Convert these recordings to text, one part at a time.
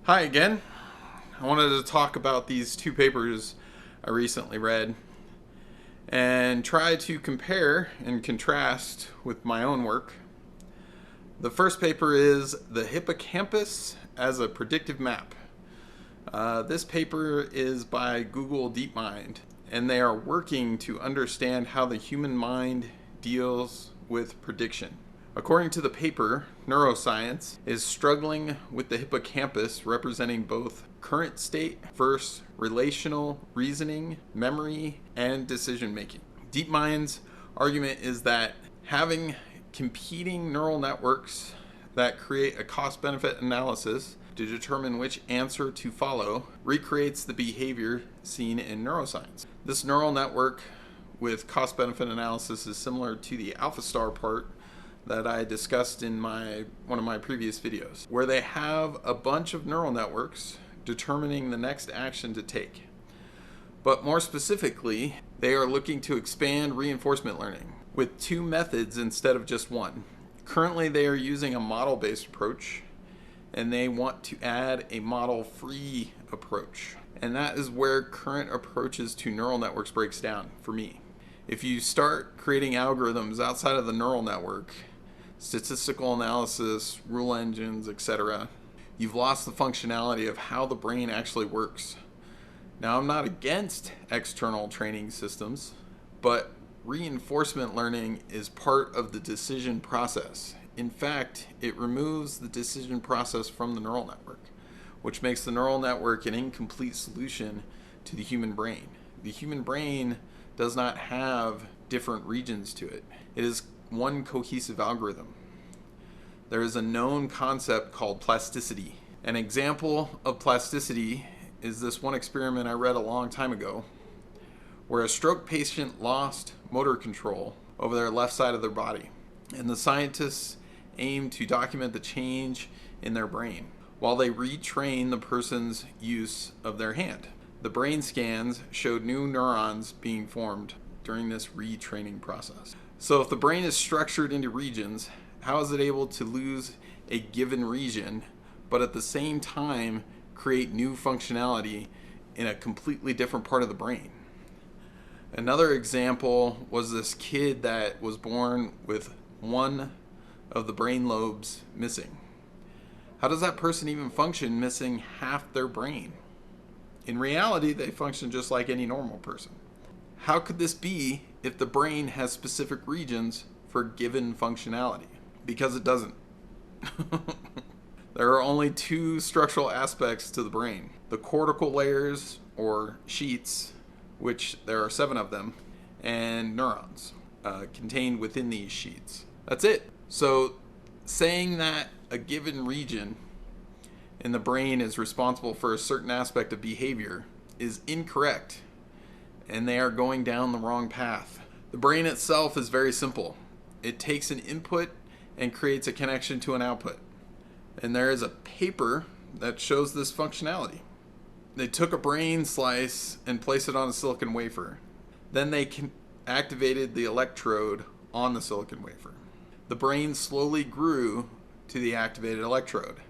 Hi again. I wanted to talk about these two papers I recently read and try to compare and contrast with my own work. The first paper is The Hippocampus as a Predictive Map. This paper is by Google Deepmind, and they are working to understand how the human mind deals with prediction. According to the paper, neuroscience is struggling with the hippocampus representing both current state versus relational reasoning, memory, and decision making. DeepMind's argument is that having competing neural networks that create a cost-benefit analysis to determine which answer to follow recreates the behavior seen in neuroscience. This neural network with cost-benefit analysis is similar to the Alphastar part that I discussed in one of my previous videos, where they have a bunch of neural networks determining the next action to take. But more specifically, they are looking to expand reinforcement learning with two methods instead of just one. Currently, they are using a model-based approach, and they want to add a model-free approach. And that is where current approaches to neural networks breaks down for me. If you start creating algorithms outside of the neural network, statistical analysis, rule engines, etc., you've lost the functionality of how the brain actually works. Now, I'm not against external training systems, but reinforcement learning is part of the decision process. In fact, it removes the decision process from the neural network, which makes the neural network an incomplete solution to the human brain. The human brain does not have different regions to it. It is one cohesive algorithm. There is a known concept called plasticity. An example of plasticity is this one experiment I read a long time ago, where a stroke patient lost motor control over their left side of their body, and the scientists aimed to document the change in their brain while they retrain the person's use of their hand. The brain scans showed new neurons being formed during this retraining process. So if the brain is structured into regions, how is it able to lose a given region, but at the same time create new functionality in a completely different part of the brain? Another example was this kid that was born with one of the brain lobes missing. How does that person even function missing half their brain? In reality, they function just like any normal person. How could this be if the brain has specific regions for given functionality? Because it doesn't. There are only two structural aspects to the brain: the cortical layers, or sheets, which there are 7 of them, and neurons contained within these sheets. That's it. So saying that a given region in the brain is responsible for a certain aspect of behavior is incorrect, and they are going down the wrong path. The brain itself is very simple. It takes an input and creates a connection to an output. And there is a paper that shows this functionality. They took a brain slice and placed it on a silicon wafer. Then they activated the electrode on the silicon wafer. The brain slowly grew to the activated electrode.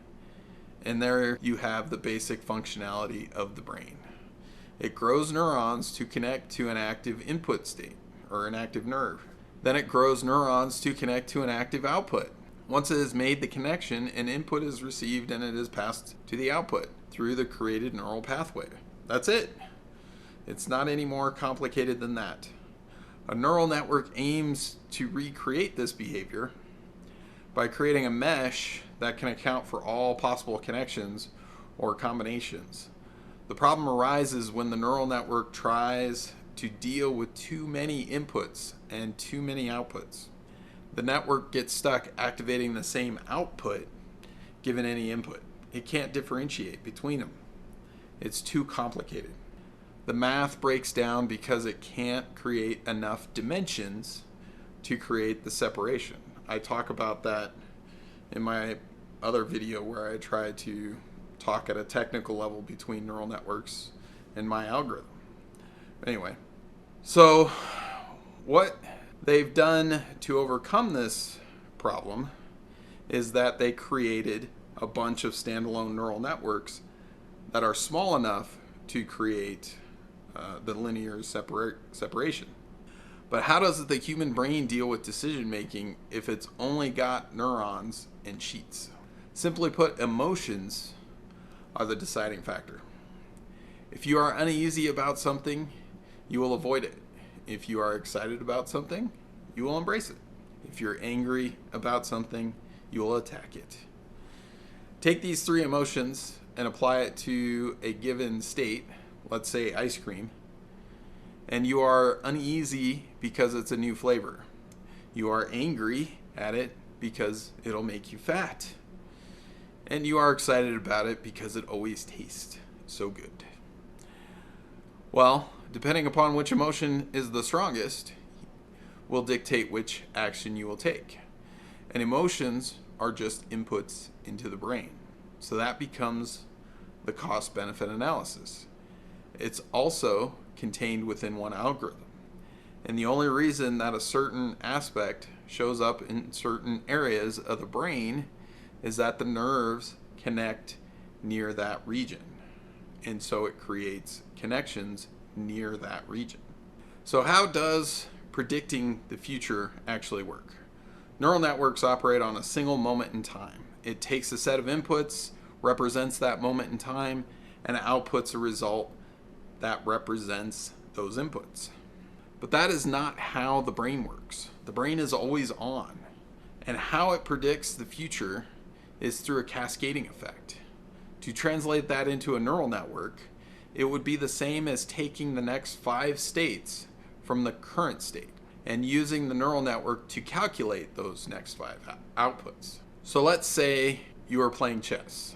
And there you have the basic functionality of the brain. It grows neurons to connect to an active input state, or an active nerve. Then it grows neurons to connect to an active output. Once it has made the connection, an input is received and it is passed to the output through the created neural pathway. That's it. It's not any more complicated than that. A neural network aims to recreate this behavior by creating a mesh that can account for all possible connections or combinations. The problem arises when the neural network tries to deal with too many inputs and too many outputs. The network gets stuck activating the same output given any input. It can't differentiate between them. It's too complicated. The math breaks down because it can't create enough dimensions to create the separation. I talk about that in my other video where I try to talk at a technical level between neural networks and my algorithm. Anyway, so what they've done to overcome this problem is that they created a a bunch of standalone neural networks that are small enough to create the linear separation. But how does the human brain deal with decision making if it's only got neurons and sheets? Simply put, emotions are the deciding factor. If you are uneasy about something, you will avoid it. If you are excited about something, you will embrace it. If you're angry about something, you will attack it. Take these three emotions and apply it to a given state, let's say ice cream, and you are uneasy because it's a new flavor. You are angry at it because it'll make you fat. And you are excited about it because it always tastes so good. Well, depending upon which emotion is the strongest, will dictate which action you will take. And emotions are just inputs into the brain. So that becomes the cost-benefit analysis. It's also contained within one algorithm. And the only reason that a certain aspect shows up in certain areas of the brain is that the nerves connect near that region. And so it creates connections near that region. So how does predicting the future actually work? Neural networks operate on a single moment in time. It takes a set of inputs, represents that moment in time, and outputs a result that represents those inputs. But that is not how the brain works. The brain is always on. And how it predicts the future is through a cascading effect. To translate that into a neural network, it would be the same as taking the next 5 states from the current state and using the neural network to calculate those next 5 outputs. So let's say you are playing chess,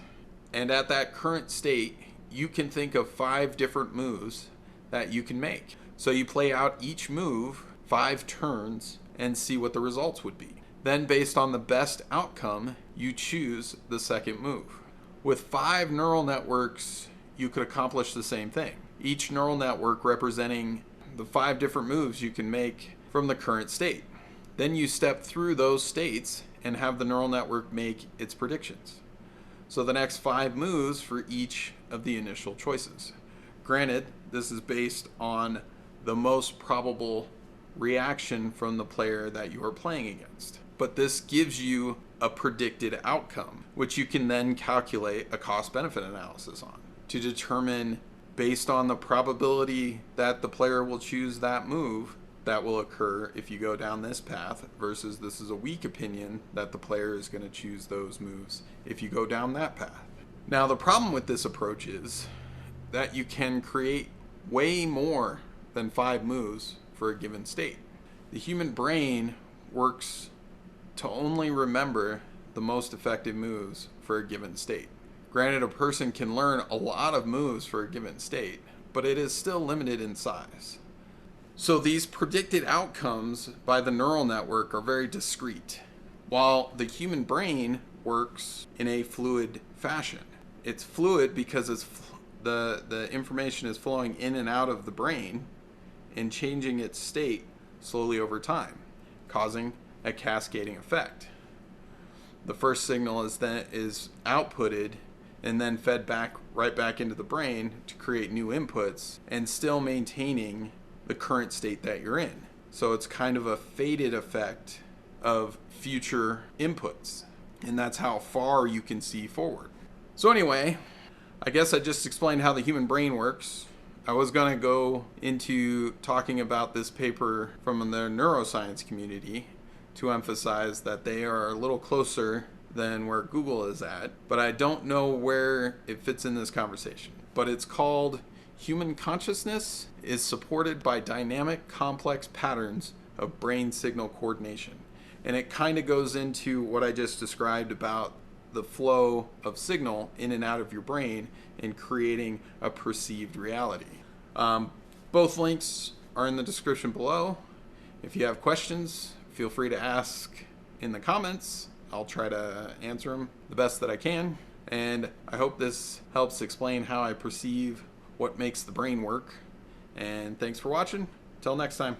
and at that current state, you can think of 5 different moves that you can make. So you play out each move 5 turns and see what the results would be. Then based on the best outcome, you choose the second move. With 5 neural networks, you could accomplish the same thing. Each neural network representing the 5 different moves you can make from the current state. Then you step through those states and have the neural network make its predictions. So the next 5 moves for each of the initial choices. Granted, this is based on the most probable reaction from the player that you are playing against. But this gives you a predicted outcome, which you can then calculate a cost-benefit analysis on to determine, based on the probability that the player will choose that move, that will occur if you go down this path versus this is a weak opinion that the player is going to choose those moves if you go down that path. Now, the problem with this approach is that you can create way more than 5 moves for a given state. The human brain works to only remember the most effective moves for a given state. Granted, a person can learn a lot of moves for a given state, but it is still limited in size. So these predicted outcomes by the neural network are very discrete, while the human brain works in a fluid fashion. It's fluid because the information is flowing in and out of the brain and changing its state slowly over time, causing a cascading effect. The first signal is outputted and then fed right back into the brain to create new inputs and still maintaining the current state that you're in. So it's kind of a faded effect of future inputs, and that's how far you can see forward. So anyway, I guess I just explained how the human brain works. I was going to go into talking about this paper from the neuroscience community to emphasize that they are a little closer than where Google is at, but I don't know where it fits in this conversation. But it's called Human Consciousness is Supported by Dynamic Complex Patterns of Brain Signal Coordination. And it kind of goes into what I just described about the flow of signal in and out of your brain and creating a perceived reality. Both links are in the description below. If you have questions, feel free to ask in the comments. I'll try to answer them the best that I can. And I hope this helps explain how I perceive what makes the brain work. And thanks for watching. Till next time.